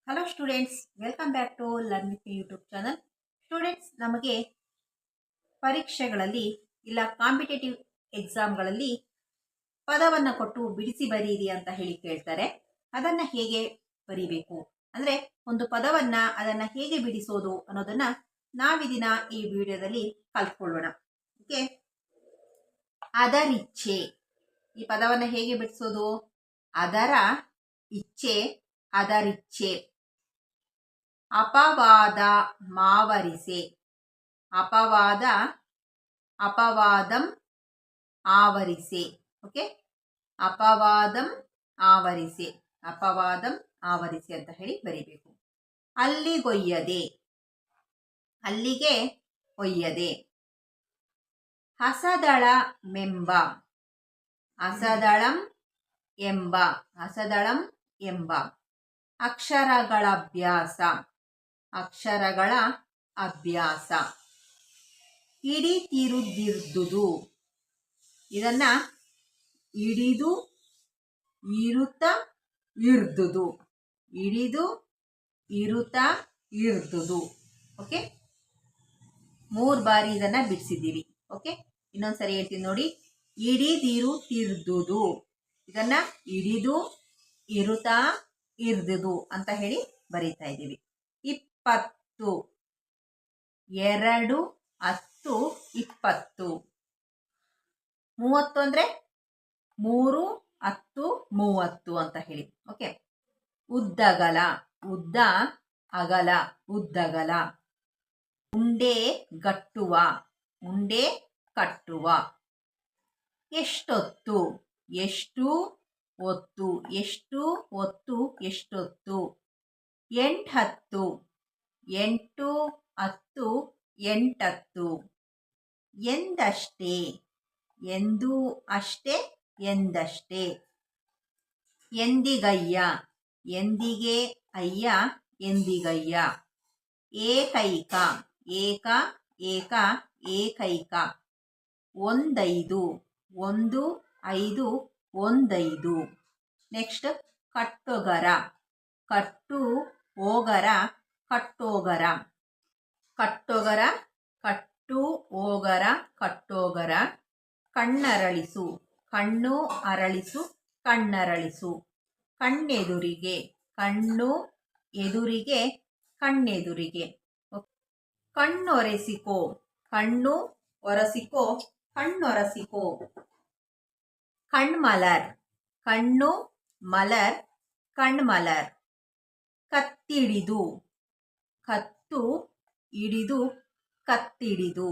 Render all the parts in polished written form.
Hello students, welcome back to learn with YouTube channel. Students, ನಮಗೆ ಪರೀಕ್ಷೆಗಳಲ್ಲಿ ಇಲ್ಲ competitive ಎಕ್ಸಾಮ್ಗಳಲ್ಲಿ ಪದವನ್ನು ಕೊಟ್ಟು ಬಿಡಿಸಿ ಬರೀರಿ ಅಂತ ಹೇಳಿ ಕೇಳ್ತಾರೆ. ಅದನ್ನು ಹೇಗೆ ಬರೀಬೇಕು ಅಂದರೆ ಒಂದು ಪದವನ್ನು ಅದನ್ನು ಹೇಗೆ ಬಿಡಿಸೋದು ಅನ್ನೋದನ್ನು ನಾವಿದಿನ ಈ ವಿಡಿಯೋದಲ್ಲಿ ಕಲ್ತ್ಕೊಳ್ಳೋಣ. ಓಕೆ, ಅದರಿಚ್ಛೆ. ಈ ಪದವನ್ನು ಹೇಗೆ ಬಿಡಿಸೋದು? ಅದರ ಇಚ್ಛೆ, ಅದರಿಚ್ಛೆ. ಅಪವಾದ ಮಾವರಿಸೆ. ಅಪವಾದ, ಅಪವಾದಂ ಆವರಿಸೆ. ಓಕೆ, ಅಪವಾದಂ ಆವರಿಸೆ, ಅಪವಾದಂ ಆವರಿಸೆ ಅಂತ ಹೇಳಿ ಬರೀಬೇಕು. ಅಲ್ಲಿಗೊಯ್ಯದೆ, ಅಲ್ಲಿಗೆ ಒಯ್ಯದೆ. ಹಸದಳ ಮೆಂಬ, ಹಸದಳಂ ಎಂಬ, ಹಸದಳಂ ಎಂಬ. ಅಕ್ಷರಗಳ ಅಭ್ಯಾಸ, ಅಕ್ಷರಗಳ ಅಭ್ಯಾಸ. ಹಿಡಿತಿರುದಿರ್ದುದು. ಇದನ್ನ ಹಿಡಿದು ಇರುತ್ತ ಇರ್ದುದು, ಹಿಡಿದು ಇರುತ್ತ ಇರ್ದುದು. ಓಕೆ, 3 ಬಾರಿ ಇದನ್ನ ಬಿಡಿಸಿದ್ದೀವಿ. ಓಕೆ, ಇನ್ನೊಂದ್ಸರಿ ಹೇಳ್ತೀನಿ ನೋಡಿ. ಹಿಡಿದಿರುತ್ತಿರ್ದುದು, ಇದನ್ನ ಹಿಡಿದು ಇರುತ್ತಾ ಇರ್ದುದು ಅಂತ ಹೇಳಿ ಬರೀತಾ ಇದ್ದೀವಿ. 20, 2, 10, 20. 30 ಅಂದ್ರೆ 3, 10, 30 ಅಂತ ಹೇಳಿ. ಓಕೆ, ಉದ್ದಗಲ, ಉದ್ದ ಅಗಲ, ಉದ್ದಗಲ. ಉಂಡೆ ಗಟ್ಟುವ, ಉಂಡೆ ಕಟ್ಟುವ. ಎಷ್ಟೊತ್ತು, ಎಷ್ಟು ಹೊತ್ತು, ಎಷ್ಟು ಹೊತ್ತು, ಎಷ್ಟೊತ್ತು. 8, 10, 8, 10, 8. ಎಂದಷ್ಟೇ, ಎಂದು ಅಷ್ಟೇ, ಎಂದಷ್ಟೇ. ಎಂದಿಗಯ್ಯ, ಎಂದಿಗೆ ಅಯ್ಯ, ಎಂದಿಗಯ್ಯ. ಏಕೈಕ, ಏಕ, ಏಕ, ಏಕೈಕ. 1, 5, 1, 5, 1. ನೆಕ್ಸ್ಟ್, ಕಟ್ಟೊಗರ, ಕಟ್ಟು ಹೋಗರ, ಕಟ್ಟೋಗರ. ಕಟ್ಟೊಗರ, ಕಟ್ಟು ಹೋಗರ, ಕಟ್ಟೋಗರ. ಕಣ್ಣರಳಿಸು, ಕಣ್ಣು ಅರಳಿಸು, ಕಣ್ಣರಳಿಸು. ಕಣ್ಣೆದುರಿಗೆ, ಕಣ್ಣು ಎದುರಿಗೆ, ಕಣ್ಣೆದುರಿಗೆ. ಕಣ್ಣೊರೆಸಿಕೋ, ಕಣ್ಣು ಒರೆಸಿಕೋ, ಕಣ್ಣೊರೆಸಿಕೋ. ಕಣ್ಮಲರ್, ಕಣ್ಣು ಮಲರ್, ಕಣ್ಮಲರ್. ಕತ್ತಿಡಿದು, ಕತ್ತು ಹಿಡಿದು, ಕತ್ತಿಡಿದು.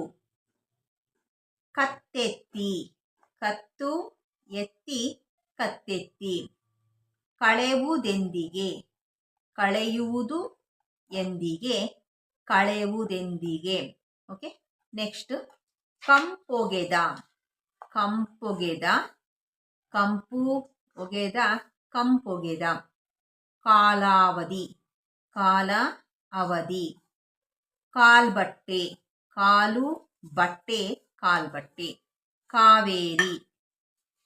ಕತ್ತೆತ್ತಿ, ಕತ್ತು ಎತ್ತಿ, ಕತ್ತೆತ್ತಿ. ಕಳೆವುದೆಂದಿಗೆ, ಕಳೆಯುವುದು ಎಂದಿಗೆ, ಕಳೆವುದೆಂದಿಗೆ. Okay, next, ಕಂಪೊಗೆದ, ಕಂಪೊಗೆದ, ಕಂಪು ಒಗೆದ, ಕಂಪೊಗೆದ. ಕಾಲಾವಧಿ, ಕಾಲ ಅವಧಿ. ಕಾಲ್ಬಟ್ಟೆ, ಕಾಲು ಬಟ್ಟೆ, ಕಾಲ್ಬಟ್ಟೆ. ಕಾವೇರಿ,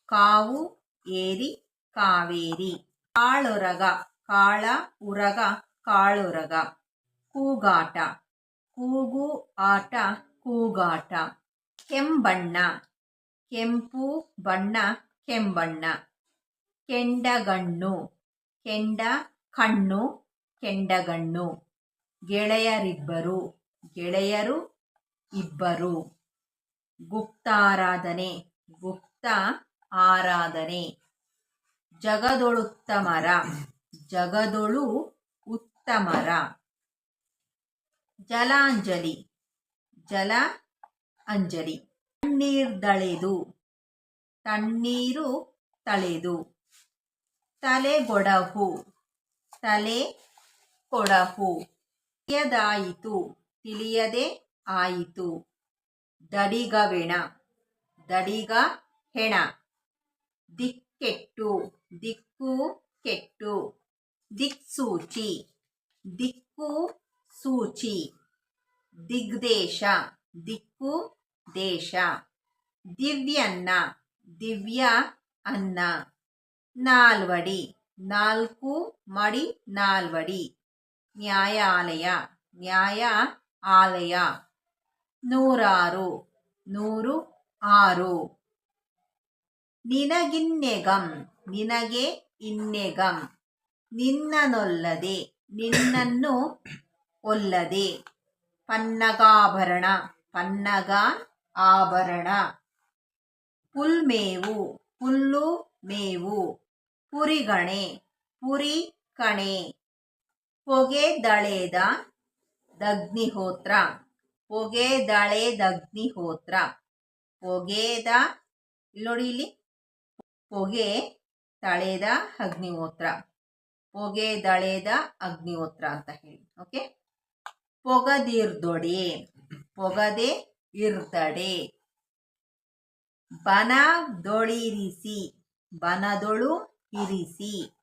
ಕಾವು ಏರಿ, ಕಾವೇರಿ. ಕಾಳೊರಗ, ಕಾಳ ಉರಗ, ಕಾಳೊರಗ. ಕೂಗಾಟ, ಕೂಗು ಆಟ, ಕೂಗಾಟ. ಕೆಂಬಣ್ಣ, ಕೆಂಪು ಬಣ್ಣ, ಕೆಂಬಣ್ಣ. ಕೆಂಡಗಣ್ಣು, ಕೆಂಡ ಕಣ್ಣು, ಕೆಂಡಗಣ್ಣು. ಗೆಳೆಯರಿಬ್ಬರು, ಗೆಳೆಯರು ಇಬ್ಬರು. ಗುಪ್ತಾರಾಧನೆ, ಗುಪ್ತ ಆರಾಧನೆ. ಜಗದೊಳುತ್ತಮರ, ಜಗದೊಳು ಉತ್ತಮರ. ಜಲಾಂಜಲಿ, ಜಲ ಅಂಜಲಿ. ತಣ್ಣೀರ್ದಳೆದು, ತಣ್ಣೀರು ತಳೆದು. ತಲೆಗೊಡಹು, ತಲೆ ಕೊಡಹು. ತಿಳಿಯದಾಯಿತು, ತಿಳಿಯದೆ ಆಯಿತು. ದಡಿಗವೆಣ, ದಡಿಗ ಹೆಣ. ದಿಕ್ಕೆಟ್ಟು, ದಿಕ್ಕು ಕೆಟ್ಟು. ದಿಕ್ಸೂಚಿ, ದಿಕ್ಕು ಸೂಚಿ. ದಿಗ್ದೇಶ, ದಿಕ್ಕು ದೇಶ. ದಿವ್ಯನ್ನ, ದಿವ್ಯ ಅನ್ನ. ನಾಲ್ವಡಿ, ನಾಲ್ಕು ಮಡಿ, ನಾಲ್ವಡಿ. ನ್ಯಾಯಾಲಯ, ನ್ಯಾಯ ಆಲಯ. ನೂರಾರು, ನೂರು ಆರು. ನಿನಗಿನ್ನೆಗಂ, ನಿನಗೆ ಇನ್ನೆಗಂ. ನಿನ್ನನೊಲ್ಲದೆ, ನಿನ್ನನ್ನು ಒಲ್ಲದೆ. ಪನ್ನಗಾಭರಣ, ಪನ್ನಗ ಆಭರಣ. ಪುಲ್ಮೇವು, ಹುಲ್ಲು ಮೇವು. ಪುರಿಗಣೆ, ಪುರಿ ಕಣೆ. ಪೊಗೆ ದಳೆದ ದಗ್ನಿಹೋತ್ರ, ಪೊಗೆ ದಳೆದಗ್ನಿಹೋತ್ರ. ಪೊಗೆದ, ಇಲ್ಲಿ ನೋಡಿ, ಇಲ್ಲಿ ಪೊಗೆ ತಳೆದ ಅಗ್ನಿಹೋತ್ರ, ಪೊಗೆ ದಳೆದ ಅಗ್ನಿಹೋತ್ರ ಅಂತ ಹೇಳಿ. ಓಕೆ. ಪೊಗದಿರ್ದೊಡೆ, ಪೊಗದೆ ಇರ್ದಡೆ. ಬನದೊಳಿರಿಸಿ, ಬನದೊಳು ಇರಿಸಿ.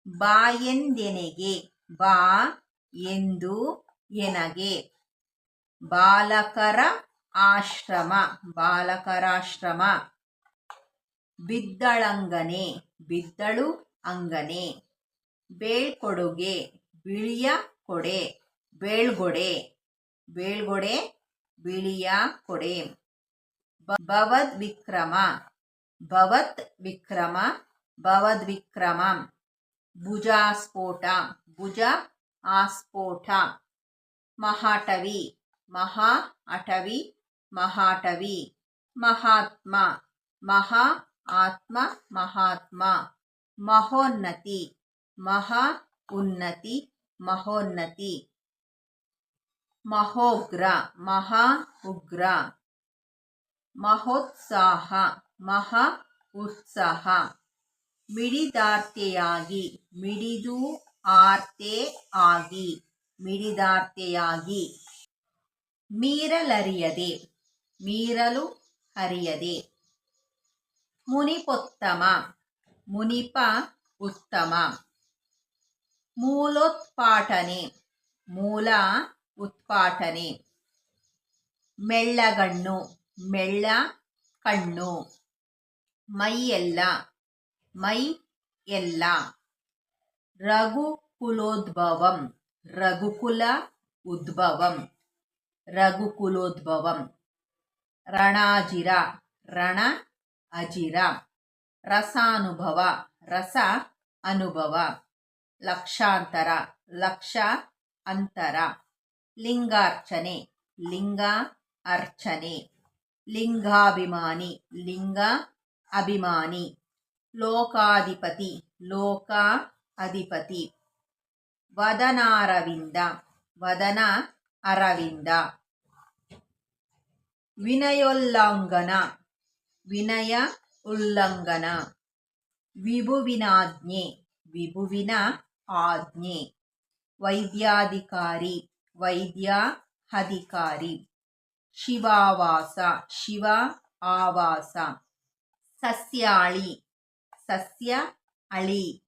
ಬಾಯೆಂದೆನೆಗೆ, ಬಾ ಎಂದು ಎನಗೆ. ಬಾಲಕರ ಆಶ್ರಮ, ಬಾಲಕರಾಶ್ರಮ. ಬಿದ್ದಳಂಗನೆ, ಬಿದ್ದಳು ಅಂಗನೆ. ಬೇಳ್ಕೊಡುಗೆ, ಬಿಳಿಯ ಕೊಡೆ, ಬೇಳ್ಗೊಡೆ. ಬೇಳ್ಗೊಡೆ, ಬಿಳಿಯ ಕೊಡೆ. ಭವದ್ವಿಕ್ರಮ, ಭವತ್ ವಿಕ್ರಮ, ಭವದ್ವಿಕ್ರಮ. ಭುಜಾಸ್ಫೋಟ, ಭುಜ ಆಸ್ಫೋಟ. ಮಹಾಟವಿ, ಮಹಾ ಅಟವಿ, ಮಹಾಟವಿ. ಮಹಾತ್ಮ, ಮಹಾ ಆತ್ಮ, ಮಹಾತ್ಮ. ಮಹೋನ್ನತಿ, ಮಹಾ ಉನ್ನತಿ, ಮಹೋನ್ನತಿ. ಮಹೋಗ್ರ, ಮಹಾ ಉಗ್ರ. ಮಹೋತ್ಸಾಹ, ಮಹಾ ಉತ್ಸಾಹ. ಮಿಡಿದಾರ್ತೆಯಾಗಿ, ಮಿಡಿದು ಆರ್ತೆ ಆಗಿ, ಮಿಡಿದಾರ್ತೆಯಾಗಿ. ಮೀರಲರಿಯದೆ, ಮೀರಲು ಹರಿಯದೆ. ಮುನಿಪೊತ್ತಮ, ಮುನಿಪ ಉತ್ತಮ. ಮೂಲೋತ್ಪಾಟನೆ, ಮೂಲ ಉತ್ಪಾಟನೆ. ಮೆಳ್ಳಗಣ್ಣು, ಮೆಳ್ಳ ಕಣ್ಣು. ಮೈಯೆಲ್ಲ, ಮೈ ಎಲ್ಲ. ರಘುಕುಲೋದ್ಭವಂ, ರಘುಕುಲ ಉದ್ಭವಂ, ರಘುಕುಲೋದ್ಭವಂ. ರಣಾಜಿರ, ರಣ ಅಜಿರ. ರಸಾನುಭವ, ರಸ ಅನುಭವ. ಲಕ್ಷಾಂತರ, ಲಕ್ಷ ಅಂತರ. ಲಿಂಗಾರ್ಚನೆ, ಲಿಂಗ ಅರ್ಚನೆ. ಲಿಂಗಾಭಿಮಾನಿ, ಲಿಂಗ ಅಭಿಮಾನಿ. ಲೋಕಾಧಿಪತಿ, ಲೋಕ ಅಧಿಪತಿ. ವದನಾರವಿಂದ, ವದನ ಅರವಿಂದ. ವಿನಯೋಲ್ಲಂಘನ, ವಿನಯ ಉಲ್ಲಂಘನ. ವಿಭುವಿನಾಜ್ಞೆ, ವಿಭುವಿನ ಆಜ್ಞೆ. ವೈದ್ಯಾಧಿಕಾರಿ, ವೈದ್ಯ ಅಧಿಕಾರಿ. ಶಿವಾವಾಸ, ಶಿವ ಆವಾಸ. ಸಸ್ಯಾಳಿ, ಸಸ್ಯ ಅಳಿ.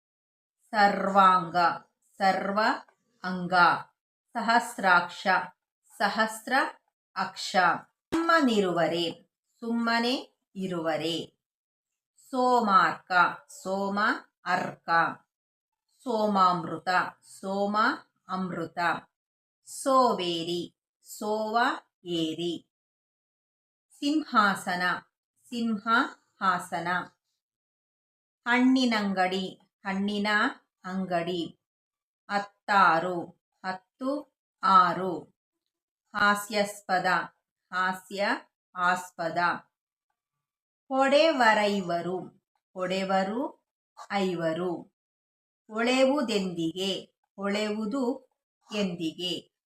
ಸರ್ವಾಂಗ, ಸರ್ವ ಅಂಗ. ಸಹಸ್ರಾಕ್ಷ, ಸಹಸ್ರ ಅಕ್ಷ. ಸುಮ್ಮನಿರುವರೆ, ಸುಮ್ಮನೆ ಇರುವರೆ. ಸೋಮಾರ್ಕ, ಸೋಮ ಅರ್ಕ. ಸೋಮಾಮೃತ, ಸೋಮ ಅಮೃತ. ಸೋವೇರಿ, ಸೋವ ಏರಿ. ಸಿಂಹಾಸನ, ಸಿಂಹ ಹಾಸನ. ಹಣ್ಣಿನಂಗಡಿ, ಹಣ್ಣಿನ ಅಂಗಡಿ. ಹತ್ತಾರು, ಹತ್ತು ಆರು. ಹಾಸ್ಯಾಸ್ಪದ, ಹಾಸ್ಯ ಆಸ್ಪದ. ಹೊಡೆವರೈವರು, ಹೊಡೆವರು ಐವರು. ಹೊಳೆವುದೆಂದಿಗೆ, ಹೊಳೆವುದು ಎಂದಿಗೆ.